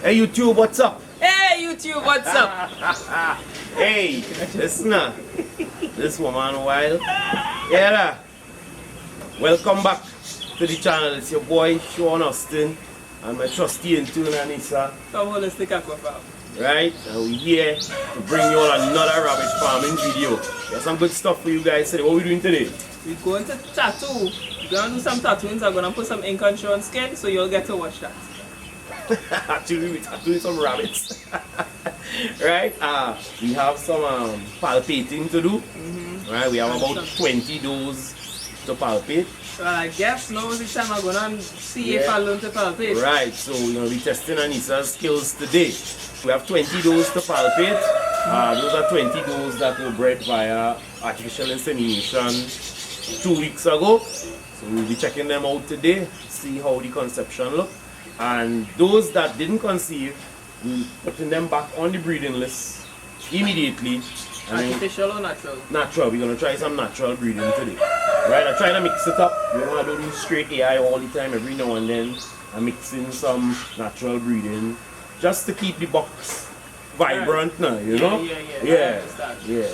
Hey YouTube, what's up? Hey YouTube, what's up? Hey, listen now. This woman a while. Yeah. Welcome back to the channel. It's your boy Sean Austin and my trusty intern Anissa. From Holistic Aquafarm. Right? And we're here to bring you all another rabbit farming video. Got some good stuff for you guys today. What are we doing today? We're going to tattoo. We're going to do some tattooing. I'm going to put some ink on Sean's skin, so you'll get to watch that. Actually, we're tattooing some rabbits. Right? We have some palpating to do. Right? We have about 20 those to palpate. Well, I guess now is the time I'm going to see if I learn to palpate. Right, so we're going to be testing Anissa's skills today. We have 20 does to palpate. Those are 20 does that were bred via artificial insemination 2 weeks ago. So we'll be checking them out today, see how the conception look. And those that didn't conceive, we're putting them back on the breeding list immediately. Artificial or natural? Natural. We're going to try some natural breeding today. Right, I'm trying to mix it up. You know, I don't do straight AI all the time. Every now and then I'm mixing some natural breeding just to keep the box vibrant now, you know? Yeah, you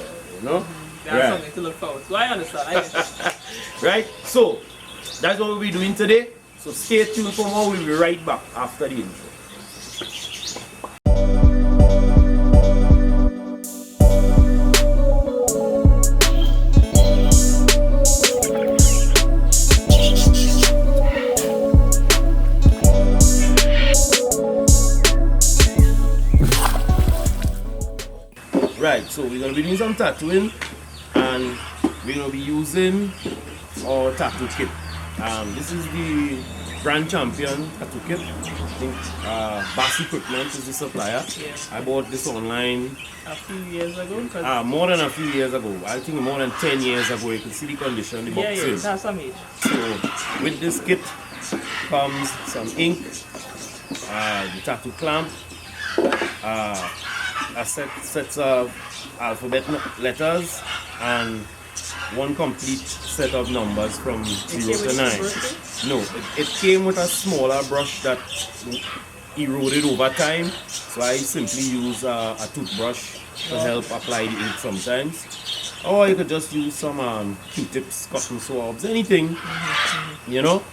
know? That's something to look forward to. I understand. Right, so that's what we'll be doing today. So stay tuned for more. We'll be right back after the intro. Right, so we're going to be doing some tattooing and we're going to be using our tattoo kit. This is the brand champion tattoo kit. I think Bass Equipment is the supplier. Yeah. I bought this online A few years ago? more than a few years ago. I think more than 10 years ago. You can see the condition the box is. That's some age. So with this kit comes some ink, the tattoo clamp, a set of alphabet letters, and one complete set of numbers from 0 to 9. No, it came with a smaller brush that eroded over time, so I simply use a toothbrush to help apply the ink sometimes. Or you could just use some Q-tips, cotton swabs, anything, you know?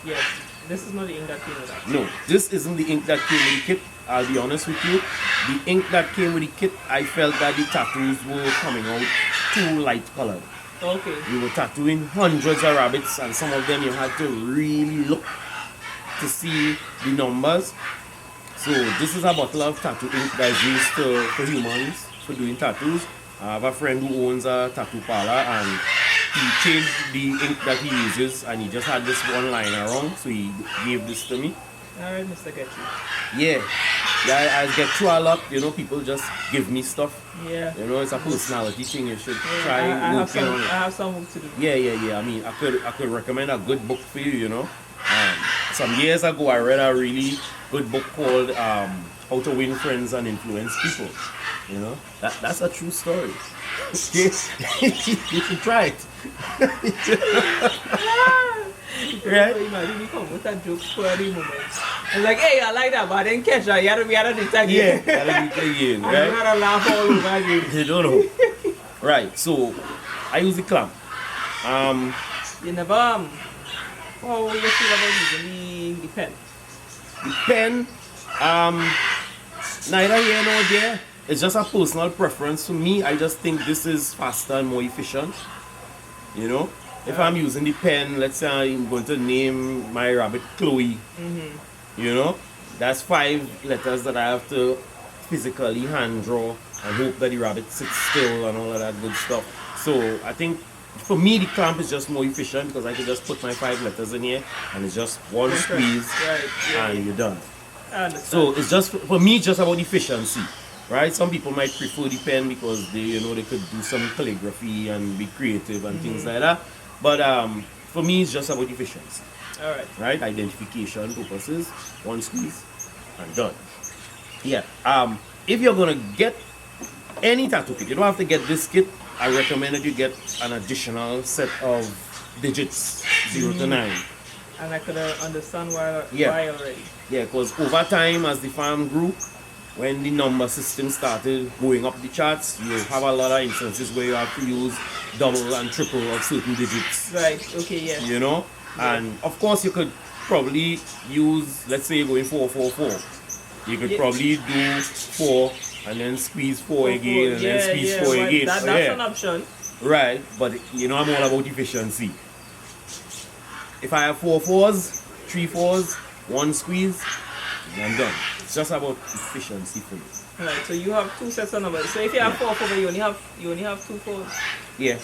Yes, this is not the ink that came with that. No, this isn't the ink that came with the kit. I'll be honest with you. The ink that came with the kit, I felt that the tattoos were coming out too light colored. Okay. We were tattooing hundreds of rabbits, and some of them you had to really look to see the numbers. So this is a bottle of tattoo ink that is used for humans for doing tattoos. I have a friend who owns a tattoo parlor, and he changed the ink that he uses, and he just had this one liner wrong, so he gave this to me. Alright, Mr. Getty. Yeah, I get through a lot, you know, people just give me stuff. Yeah. You know, it's a personality thing, you should try I working on it. have some work to do. Yeah. I mean, I could recommend a good book for you, you know. Some years ago, I read a really good book called How to Win Friends and Influence People. You know, that's a true story. You should try it. Right? Imagine you come with that joke for the moment. I'm like, hey, I like that, but I didn't catch that. We had to do it again. Yeah, I like it again, right? You had to laugh all over again. You don't know. Right, so I use the clamp. You never, how you feel about using the pen? The pen, neither here nor there. It's just a personal preference for me. I just think this is faster and more efficient. You know? If I'm using the pen, let's say I'm going to name my rabbit Chloe, you know, that's 5 letters that I have to physically hand draw and hope that the rabbit sits still and all of that good stuff. So I think for me the clamp is just more efficient because I can just put my 5 letters in here and it's just one squeeze and you're done. So it's just, for me, it's just about efficiency. Right? Some people might prefer the pen because they, you know, they could do some calligraphy and be creative and things like that. But for me, it's just about efficiency. Alright. Right? Identification purposes, one squeeze and done. Yeah. If you're gonna get any tattoo kit, you don't have to get this kit. I recommend that you get an additional set of digits 0 to 9. And I could understand Yeah. why already. Yeah, because over time, as the farm grew, when the number system started going up the charts, you have a lot of instances where you have to use double and triple of certain digits. Right. Okay. Yeah. You know, and of course you could probably use, let's say you're going 4-4-4. You could Yeah. probably do 4 and then squeeze 4 again and Yeah, then squeeze yeah, 4 but again. That's Yeah. an option. Right, but you know I'm all about efficiency. If I have 4 4s, 3 4s, 1 squeeze, I'm done. It's just about efficiency for me. Right. So you have 2 sets of numbers. So if you have 4 4, you only have 2 4s. Yeah,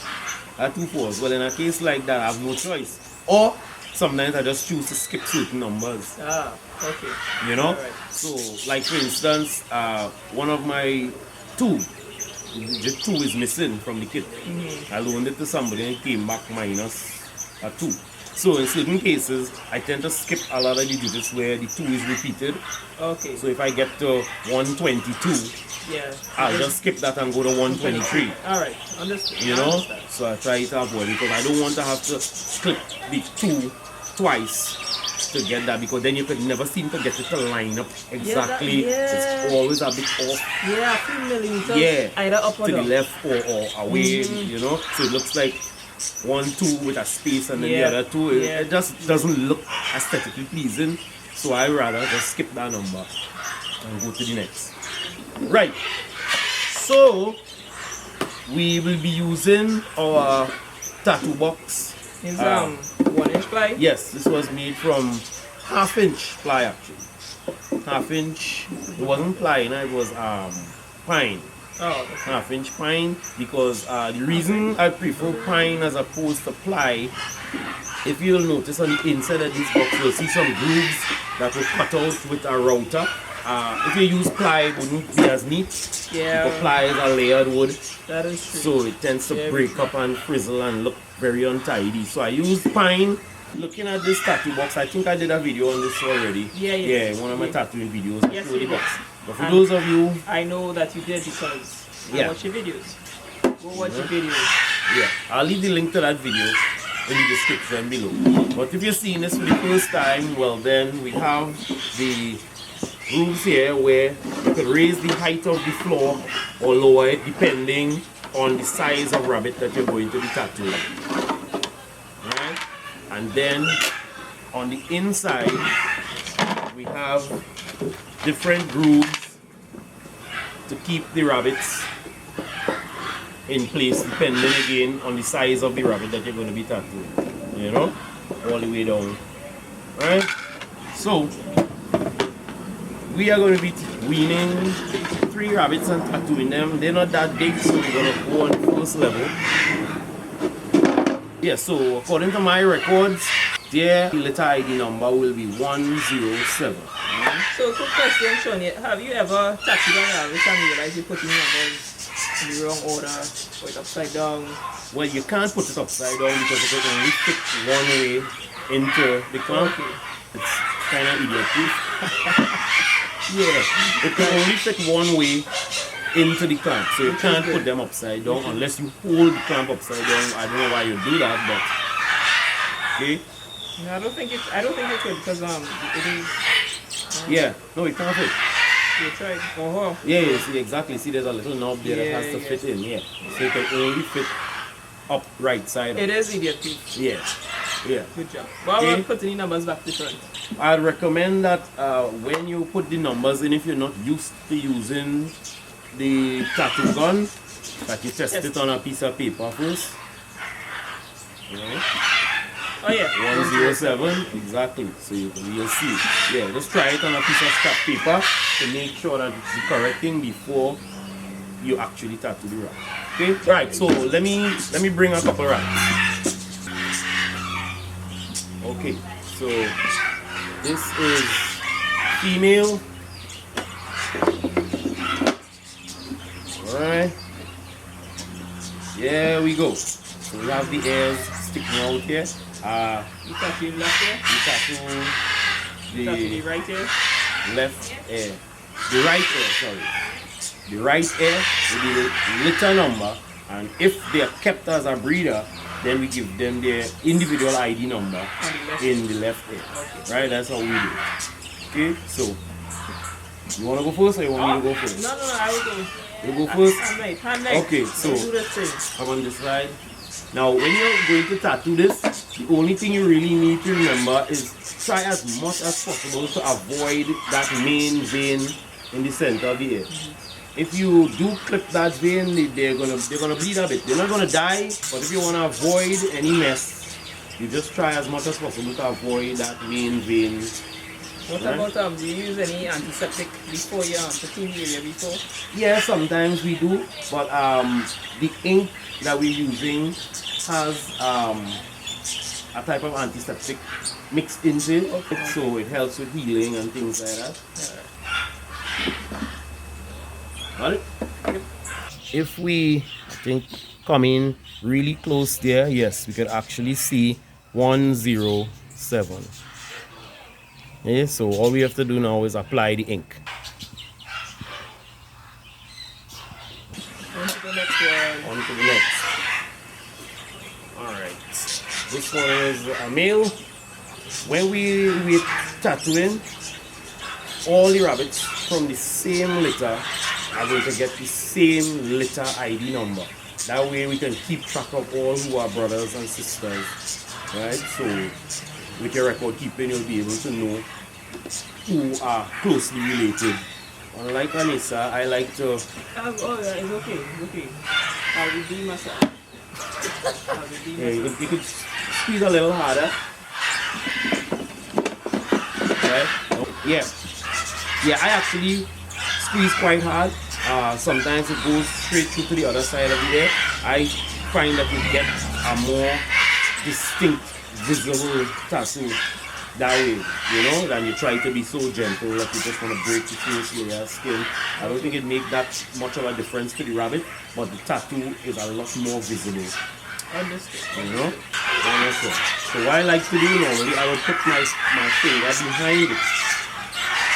I have 2 4s. Well, in a case like that, I have no choice. Or sometimes I just choose to skip certain numbers. Ah. Okay. You know? Alright. So, like for instance, one of my 2, the 2 is missing from the kit. I loaned it to somebody and it came back minus a 2. So in certain cases, I tend to skip a lot of the digits where the 2 is repeated. Okay. So if I get to 122, Yeah. I'll just skip that and go to 123. Alright. Understood. You I know? understand. So I try to avoid it because I don't want to have to skip the 2 twice to get that, because then you could never seem to get it to line up exactly. yeah. It's always a bit off. Yeah, a few millimeters. Yeah, Either up or to the down. left or away, you know. So it looks like 1 2 with a space and then Yeah. the other 2. Yeah. It just doesn't look aesthetically pleasing. So I rather just skip that number and go to the next. Right. So we will be using our tattoo box. It's 1-inch ply. Yes, this was made from 1/2-inch ply actually. 1/2-inch. It wasn't ply, you know, it was pine. Oh, okay. 1/2-inch pine, because the reason I prefer pine as opposed to ply, if you'll notice on the inside of this box, you'll see some grooves that were cut out with a router. If you use ply, it wouldn't be as neat. Yeah. Because ply is a layered wood, That is true. so it tends to Yeah, break up and frizzle and look very untidy. So I use pine. Looking at this tattoo box, I think I did a video on this already. Yeah, Yeah, one of my yeah. tattooing videos. I Yes, showed the you did. box. But for And those of you, I know that you did because I Yeah. watch your videos. Go watch your videos. yeah, I'll leave the link to that video in the description below. But if you're seeing this for the first time, well then we have the grooves here where you can raise the height of the floor or lower it depending on the size of rabbit that you're going to be tattooing. Right? And then on the inside we have different grooves to keep the rabbits in place depending again on the size of the rabbit that you're going to be tattooing. You know? All the way down. Right? So we are going to be weaning 3 rabbits and tattooing them. They're not that big, so we're going to go on the first level. Yeah, so according to my records, their letter ID number will be 107. So, quick question, Sean. Have you ever tattooed on a rabbit and realized you put in numbers in the wrong order, or it upside down? Well, you can't put it upside down because it can only fit one way into the clamp. Okay. It's kind of idiot proof. Yeah, it can only fit one way into the clamp, so you can't put them upside down unless you hold the clamp upside down. I don't know why you do that, but okay. No, I don't think it could because it is. Yeah, no, it can't fit. You tried. Oh, Yeah, yeah, see exactly. See, there's a little knob there that has to Yeah, fit in. Yeah, so it can only fit up right side. Up. it is idiot proof. Yeah, yeah. Good job. Why Okay. about putting the numbers back to front? I'd recommend that when you put the numbers in, if you're not used to using the tattoo gun, that you test it on a piece of paper first. You know? Oh yeah. 107, exactly. So you'll see. Yeah, just try it on a piece of scrap paper to make sure that it's the correct thing before you actually tattoo the rat. Okay, right. So let me bring a couple rats. Okay, so this is female. Alright. There we go. So we have the ears sticking out here. You tattoo left ear. We tattoo You tattoo the the right ear. left ear. The right ear, sorry. The right ear will be the litter number, and if they are kept as a breeder, then we give them their individual ID number in the left ear. Okay. Right? That's how we do it. Okay, so you wanna go first or you want me to go first? No, I will go. You go first? Hand night. Okay, so do this thing. I'm on this side. Now when you're going to tattoo this, the only thing you really need to remember is try as much as possible to avoid that main vein in the center of the ear. If you do clip that vein, they're gonna bleed a bit. They're not gonna die, but if you wanna avoid any mess, you just try as much as possible to avoid that main vein. What about do you use any antiseptic before you clean the area before? Yeah, sometimes we do, but the ink that we're using has a type of antiseptic mixed into it, so it helps with healing and things like that. Got it? Yep. If we, I think, come in really close there, yes, we could actually see 107. Okay, so all we have to do now is apply the ink. On to the next one. On to the next. Alright. This one is a male. When we're tattooing, all the rabbits from the same litter are going to get the same litter ID number. That way we can keep track of all who are brothers and sisters. Right? So with your record keeping, you'll be able to know who are closely related. Unlike Anissa, I like to... Oh yeah, it's okay. I'll redeem myself. Yeah, you could squeeze a little harder. Right? Yeah. Yeah, I actually squeeze quite hard. Sometimes it goes straight through to the other side of the ear. I find that you get a more distinct, visible tattoo that way, you know, than you try to be so gentle that you just want to break the first layer of skin. I don't think it makes that much of a difference to the rabbit, but the tattoo is a lot more visible. Understood. You know? So what I like to do normally, I would put my finger behind it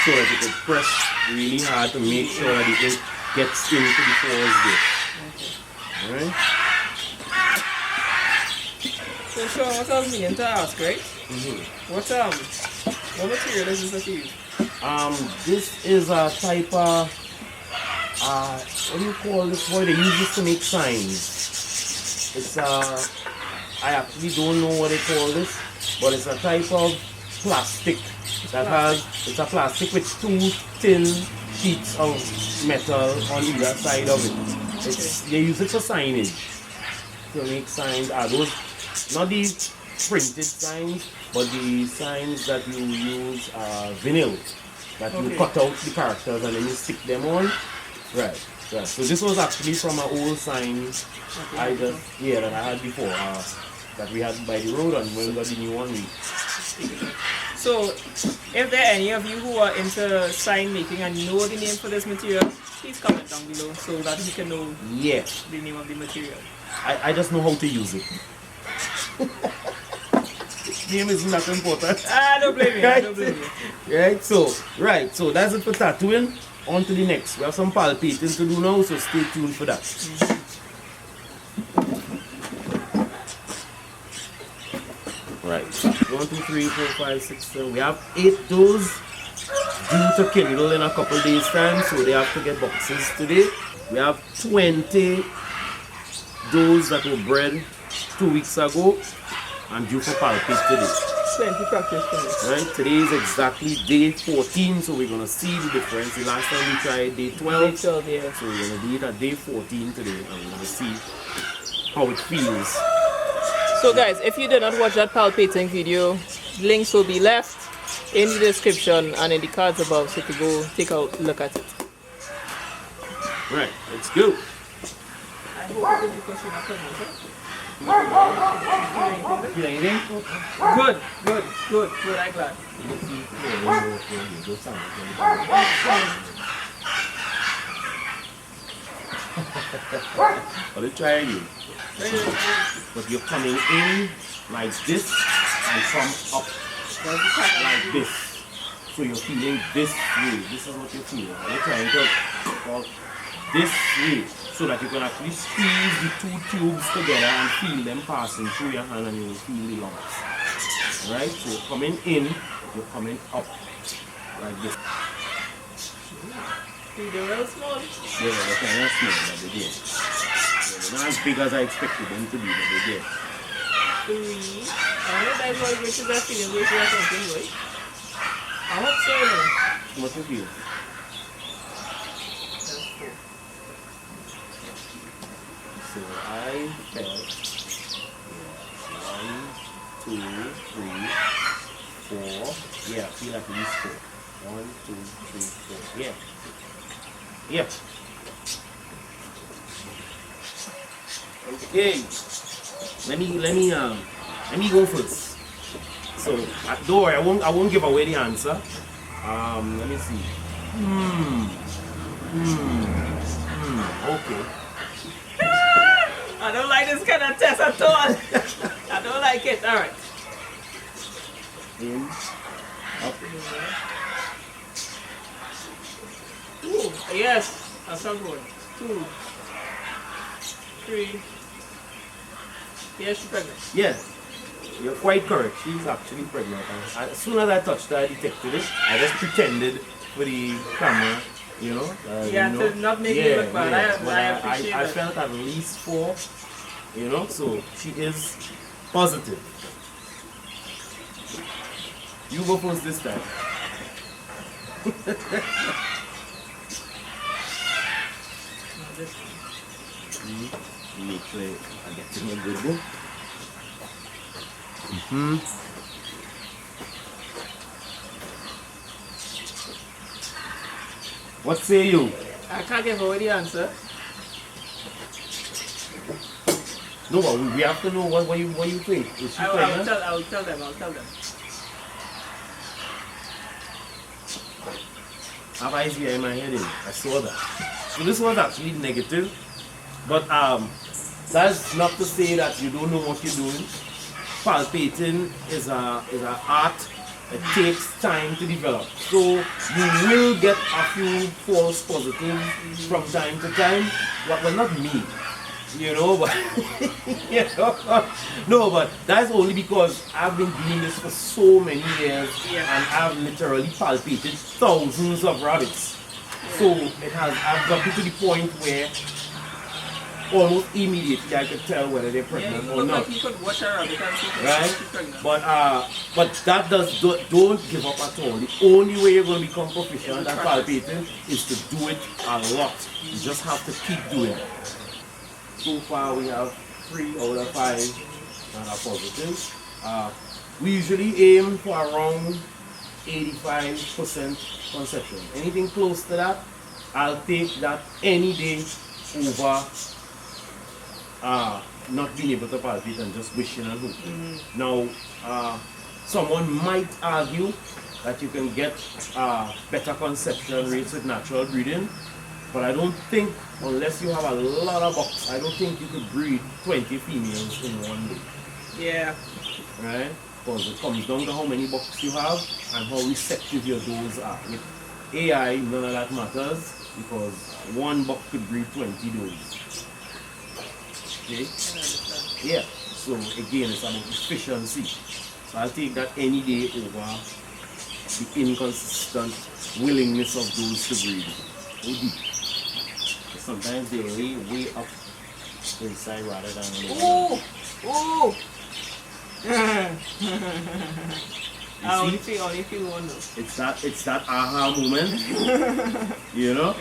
so that it could press really hard to make sure that the ink gets into the pores there. Okay. Alright? So Sean, what I was meaning to ask, right? What material is this that you use? This is a type of what do you call this? Boy, they use this to make signs. It's I actually don't know what they call this, but it's a type of plastic that it's a plastic with two thin sheets of metal on either side of it. They use it for signage, to make signs. Those not the printed signs, but the signs that you use vinyl, that you cut out the characters and then you stick them on. Right. So this was actually from an old sign that I had before, that we had by the road, and when we got the new one. So, if there are any of you who are into sign making and know the name for this material, please comment down below so that we can know the name of the material. I just know how to use it. Name isn't that important. Don't blame me. Right? Don't blame me. Right, so that's it for tattooing. On to the next. We have some palpating to do now, so stay tuned for that. Right. 1, 2, 3, 4, 5, 6, 7. We have 8 doors due to kindle in a couple days time, so they have to get boxes today. We have 20 doors that were bred 2 weeks ago and due for palpate today. 20 practice for me. Right, today is exactly day 14, so we're gonna see the difference. The last time we tried day 12, Day 12, yeah. so we're gonna do it at day 14 today, and we're gonna see how it feels. So guys, if you did not watch that palpating video, links will be left in the description and in the cards above, so you can go take a look at it. Right, let's go. I hope because you're not coming, Feel anything? Good, I'm glad. Well, let's try again. But you're coming in like this and come up like this. So you're feeling this way. This is what you're feeling. You're trying to this way so that you can actually squeeze the two tubes together and feel them passing through your hand and you will feel the lumps. Right? So you're coming in, you're coming up like this. They're real small. Yeah, they're kind of small, but they're there. They're not as big as I expected them to be, but they're there. 3. I wonder if that's what which is that feeling, which is that something, right? I hope so, though. What you feel? That's 4. So I felt 1, 2, 3, 4. Yeah, I feel like at least 4. 1, 2, 3, 4. Yeah. Yep. Okay. Let me go first. So don't worry, I won't give away the answer. Let me see. Okay. I don't like this kind of test at all. I don't like it. All right. In, up. Ooh, yes, that's a good. 2, 3. Yes, she's pregnant. Yeah, you're quite correct. She's actually pregnant. And as soon as I touched her, I detected it. I just pretended for the camera, you know. To not make it look bad. I appreciate I that. felt at least 4, you know, so she is positive. You go first this time. Make sure I get to my good book. What say you? I can't give away the answer. No, but we have to know what you think. Is she pregnant? I will tell them. I have eyes here in my head. I saw that. So this was actually negative, but that's not to say that you don't know what you're doing. Palpating is an art. It takes time to develop. So you will get a few false positives from time to time. Well, not me, you know, but you know, no, but that's only because I've been doing this for so many years, and I've literally palpated thousands of rabbits. So I've gotten to the point where almost immediately I could tell whether they're pregnant or not. Like you could watch her rabbit and see if Right? she's pregnant. But that don't give up at all. The only way you're going to become proficient at palpating is to do it a lot. You just have to keep doing it. So far we have 3 out of 5 that are positive. We usually aim for around 85% conception. Anything close to that, I'll take that any day over not being able to palpate and just wishing and hoping. Now, someone might argue that you can get better conception rates with natural breeding, but I don't think, unless you have a lot of bucks, I don't think you could breed 20 females in one day. Yeah. Right? Because it comes down to how many bucks you have and how receptive your does are. With AI, none of that matters because one buck could breed 20 does. Okay? Yeah. So again, it's about efficiency. So I'll take that any day over the inconsistent willingness of those to breed. Sometimes they're way up inside rather than Ooh! Ooh! I only feel one though. It's that aha moment. You know?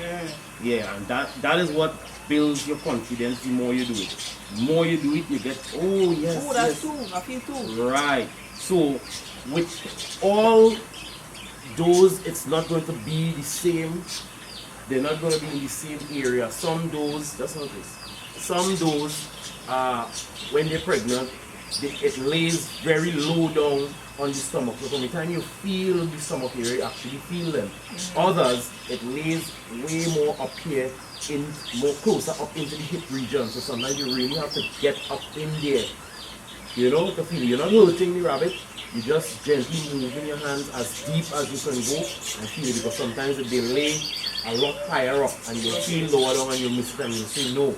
Yeah, and that is what builds your confidence the more you do it. The more you do it, you get, oh yes. Oh, that's yes. 2. I feel 2. Right. So with all those, it's not going to be the same. They're not going to be in the same area. Some does, that's how it is. Some does, when they're pregnant, it lays very low down on the stomach. So from the time you feel the stomach area, you actually feel them. Others, it lays way more up here, more closer up into the hip region. So sometimes you really have to get up in there You know, to feel you're not hurting the rabbit. You just gently moving your hands as deep as you can go and feel it, because sometimes if they lay a lot higher up and you feel lower down and you miss it and you say no.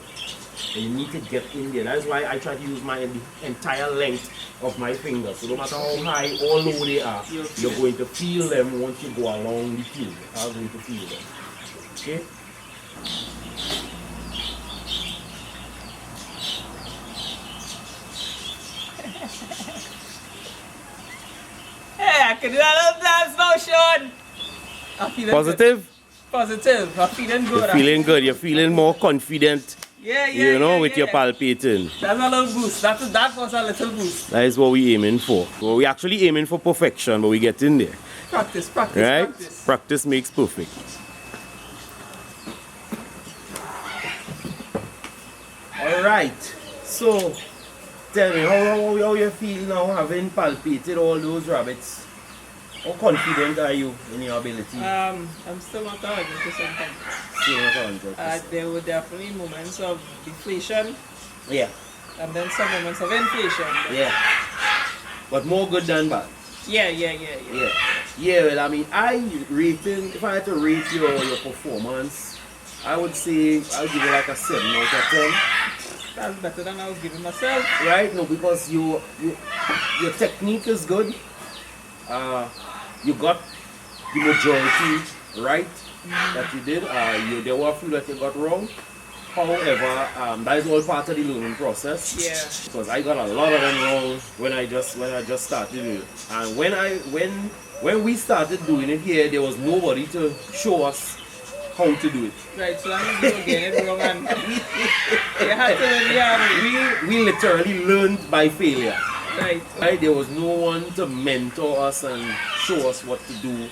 And you need to get in there. That's why I try to use my entire length of my fingers. So no matter how high or low they are, you're going to feel them once you go along the field. You're going to feel them. Okay? Hey, I can do that little dance motion. I'm feeling Positive? Good. Positive. I'm feeling good. You're feeling good. You're feeling more confident. Yeah, you know, with your palpating. That's a little boost. That was a little boost. That is what we're aiming for. Well, we're actually aiming for perfection, but we get in there. Practice, Right? practice. Practice makes perfect. Alright. So, tell me, how you feel now having palpated all those rabbits? How confident are you in your ability? I'm still not 100% confident. Still not 100%. There were definitely moments of deflation. Yeah. And then some moments of inflation. Yeah. But more good than bad. Yeah. Yeah, well, I mean, if I had to rate your performance, I would say I'll give you like a 7 out of 10. That's better than I was giving myself. Right? No, because your technique is good. You got the majority right that you did. There were a few that you got wrong. However, that is all part of the learning process. Yeah. Because I got a lot of them wrong when I just started it. And when we started doing it here, there was nobody to show us how to do it. Right, so that means you were getting it wrong and you had to learn. We literally learned by failure. Right. There was no one to mentor us and show us what to do.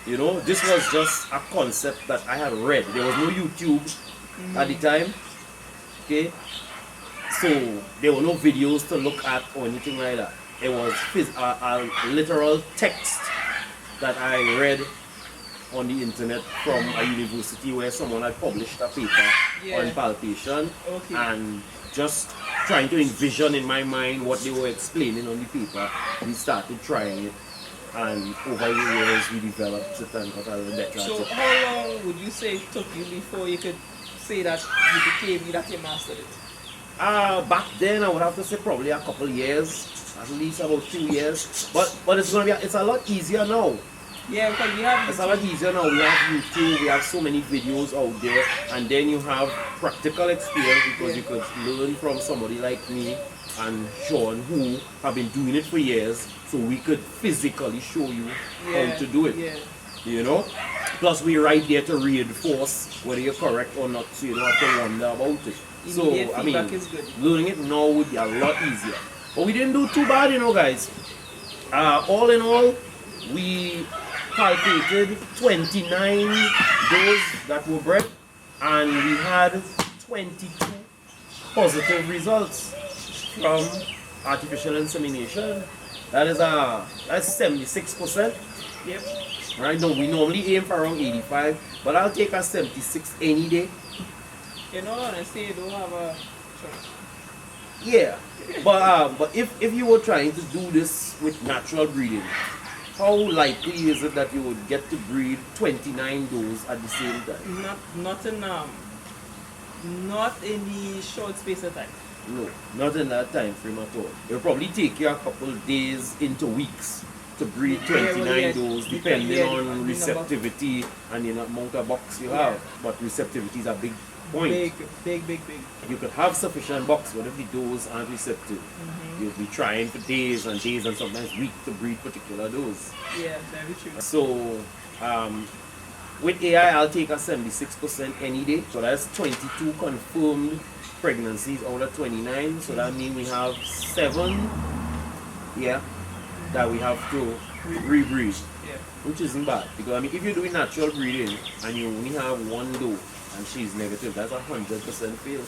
You know, this was just a concept that I had read. There was no YouTube at the time. Okay, so there were no videos to look at or anything like that. It was a literal text that I read on the internet from a university where someone had published a paper on palpation, and just trying to envision in my mind what they were explaining on the paper. We started trying it, and over the years we developed it and got a little better at it. So how long would you say it took you before you could say that you mastered it? Back then I would have to say probably a couple years, at least about 2 years. But it's a lot easier now. Yeah, because we have it's a lot easier now. We have YouTube, we have so many videos out there, and then you have practical experience because you could learn from somebody like me and Sean who have been doing it for years, so we could physically show you how to do it. You know? Plus we're right there to reinforce whether you're correct or not, so you don't have to wonder about it. So I mean, learning it now would be a lot easier. But we didn't do too bad, you know, guys. All in all, we calculated 29 does that were bred, and we had 22 positive results from artificial insemination. That's 76%. Yep. Right now we normally aim for around 85, but I'll take a 76 any day. You know, honestly, you don't have a choice. Yeah, but if you were trying to do this with natural breeding, how likely is it that you would get to breed 29 does at the same time? Not in the short space of time. No, not in that time frame at all. It will probably take you a couple of days into weeks to breed 29 does, depending on receptivity and the amount of bucks you have. But receptivity is a big point. Big. You could have sufficient bucks, but if the does aren't receptive, you'll be trying for days and days and sometimes weeks to breed particular does. Yeah, very true. So, with AI, I'll take a 76% any day. So that's 22 confirmed pregnancies out of 29. So that means we have 7, that we have to rebreed. Yeah. Which isn't bad. Because I mean, if you're doing natural breeding and you only have 1 doe and she's negative, that's 100% fail.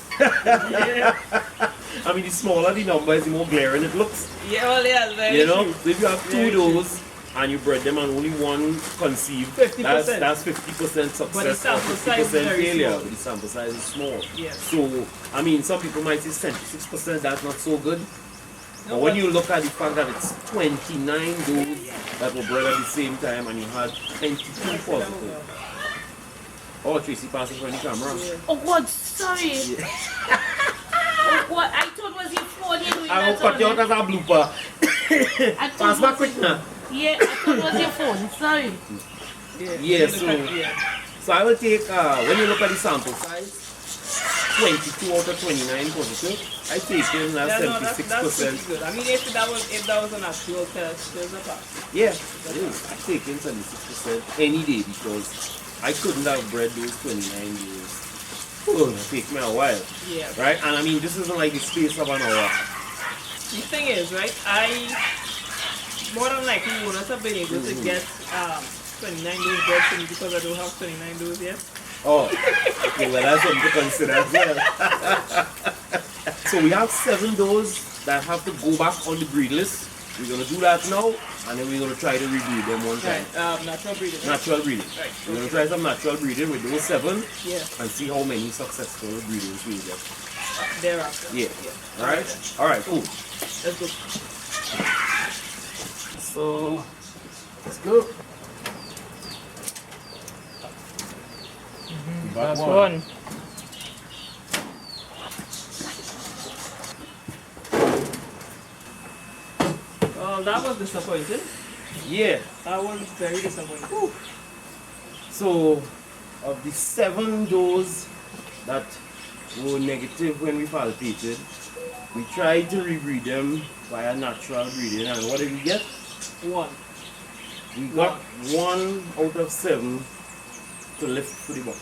I mean, the smaller the number is, the more glaring it looks. Yeah, well, yeah, very you know, true. so if you have 2 does and you bred them and only 1 conceived, 50%. that's 50% success, But the sample size is very failure. small. But the sample size is small. Yeah. So, I mean, some people might say 76%, that's not so good. But when you look at the fact that it's 29 those that were bred at the same time and you had 22 positive. Oh, Tracy passing from the camera. Yeah. Oh God, sorry. Yeah. Oh God, I thought it was your phone you're doing I will that cut you on out as a blooper. I thought Pass it back was- quick now. Yeah, I thought it was your phone. Sorry. Yeah, so I will take, when you look at the sample size, 22 out of 29 positive. I take in that Yeah, no, 76%. that's pretty good. I mean, if that was an actual test, there's a pass. Yeah, it is. I take in 76% any day because I couldn't have bred those 29 days. Oh, it take me a while. Yeah. Right? And I mean, this isn't like the space of an hour. The thing is, right, more than likely would not have been able to get 29 days bred for me because I don't have 29 days yet. Oh, okay, well, that's something to consider as well. So we have 7 does that have to go back on the breed list. We're going to do that now, and then we're going to try to rebreed them one time. Right, natural breeding. Right? Natural breeding. Right. We're going to try some natural breeding with those 7 Yeah. and see how many successful breedings we get. Thereafter. Yeah. Alright? Alright, cool. Let's go. So, let's go. That's one. Well, that was disappointing. Yeah. That was very disappointing. So, of the 7 does that were negative when we palpated, we tried to rebreed them via natural breeding, and what did we get? One. We got 1 out of 7 to lift for the buck.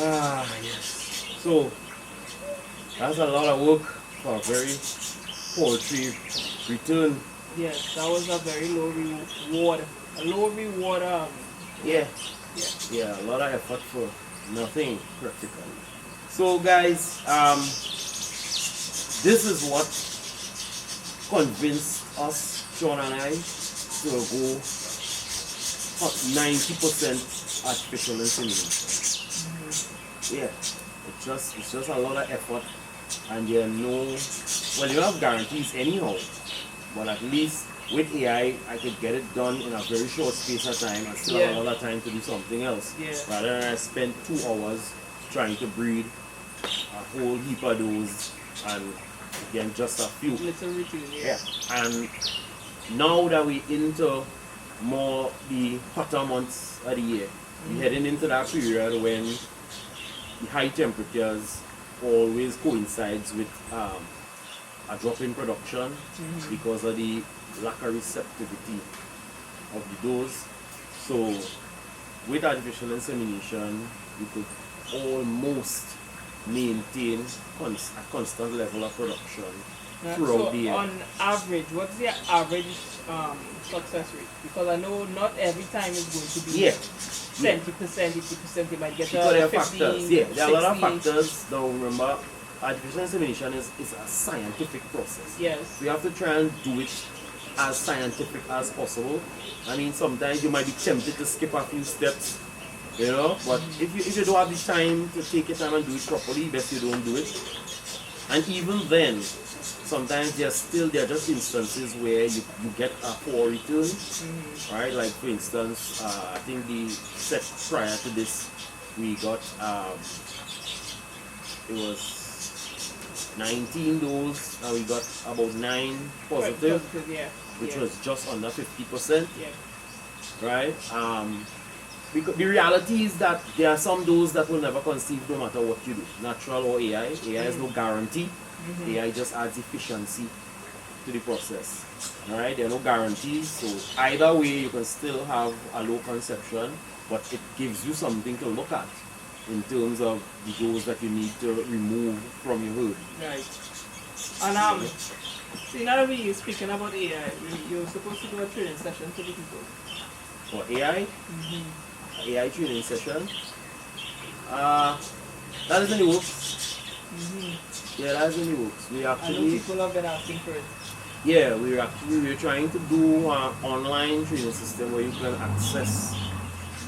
Ah, yes. So, that's a lot of work for a very paltry return. Yes, that was a very low reward. A low reward. Yeah. Yeah. Yeah, a lot of effort for nothing practically. So guys, this is what convinced us, Sean and I, to go 90% artificial insemination. Yeah, it's just a lot of effort, and there are no, well, you have guarantees anyhow, but at least with AI, I could get it done in a very short space of time and still have a lot of time to do something else. Yeah. Rather than I spend 2 hours trying to breed a whole heap of those and again just a few. Little routine. Yeah. And now that we're into more the hotter months of the year, we're heading into that period when the high temperatures always coincides with a drop in production because of the lack of receptivity of the dose. So with artificial insemination, we could almost maintain a constant level of production throughout So the year. on average, what's the average success rate? Because I know not every time is going to be 70%, 80%. You might get Because there are 15, factors. Yeah, there are a lot of 60. factors. Now remember, artificial insemination is a scientific process. Yes. We have to try and do it as scientific as possible. I mean, sometimes you might be tempted to skip a few steps, you know, but if you don't have the time to take your time and do it properly, best you don't do it. And even then, sometimes there are just instances where you get a poor return, right? Like for instance, I think the set prior to this, we got, it was 19 dose, and we got about 9 positive, which was just under 50%, right? Because the reality is that there are some doses that will never conceive no matter what you do, natural or AI. AI is no guarantee. AI just adds efficiency to the process. Alright, there are no guarantees, so either way you can still have a low conception, but it gives you something to look at in terms of the dose that you need to remove from your herd. Right. And see, now that we're speaking about AI, you're supposed to do a training session for the people. For AI, AI training session, that is in the works. Yeah, that is in the works. We I know actually, people have been asking for it. yeah, we're trying to do an online training system where you can access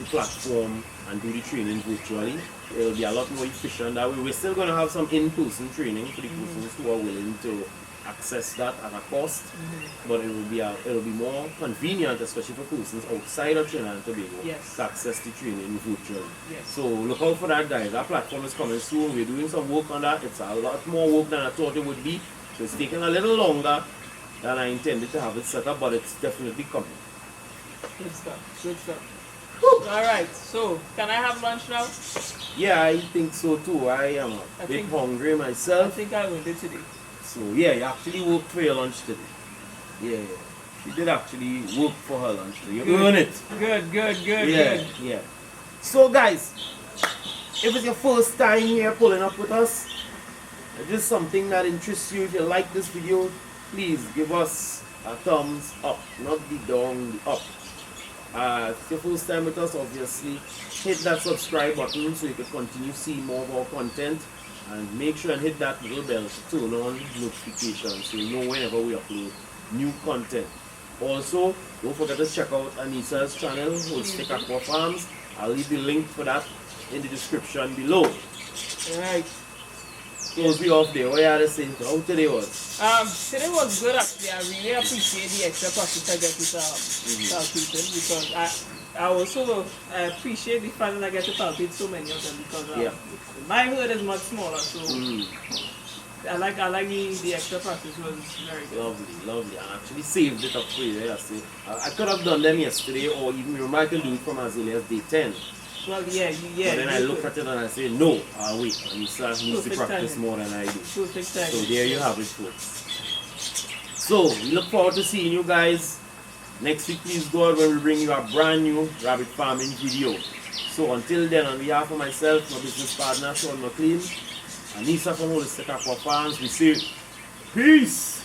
the platform and do the training virtually. It'll be a lot more efficient that way. We're still going to have some in-person training for the persons who are willing to access that at a cost, but it'll be more convenient, especially for persons outside of Trinidad and Tobago, to access the training virtually. So look out for that, guys. That platform is coming soon. We're doing some work on that. It's a lot more work than I thought it would be. So it's taking a little longer than I intended to have it set up, but it's definitely coming. Good stuff. Good stuff. Alright, so can I have lunch now? Yeah, I think so too. I am a bit hungry myself. I think I will do today. So yeah, you actually worked for your lunch today. Yeah, she did actually work for her lunch today. You earn it. Good. So guys, if it's your first time here pulling up with us, if this is something that interests you, if you like this video, please give us a thumbs up, not the down, the up. If it's your first time with us, obviously hit that subscribe button so you can continue seeing more of our content, and make sure and hit that little bell to turn on notifications so you know whenever we upload new content. Also, don't forget to check out Anissa's channel, Holistic Aqua Farms. I'll leave the link for that in the description below. Alright. Close me off there. What you had to say? How today was? Today was good actually. I really appreciate the extra practice I get with palpation, because I also appreciate the fact that I get to palpate so many of them, because my herd is much smaller, so I like the extra practice. Was very good. Lovely. I actually saved it up for you. I could have done them yesterday, or even remember I could do it from as early as day 10. Well, yeah. But then I look at it and I say, no, I'll wait. And you needs to practice more than I do. Perfect time. So there you have it, folks. So we look forward to seeing you guys next week, please God, when we bring you a brand new rabbit farming video. So until then, on behalf of myself, my business partner, Sean McLean, Anissa from Holistic Aqua Farms, we say peace.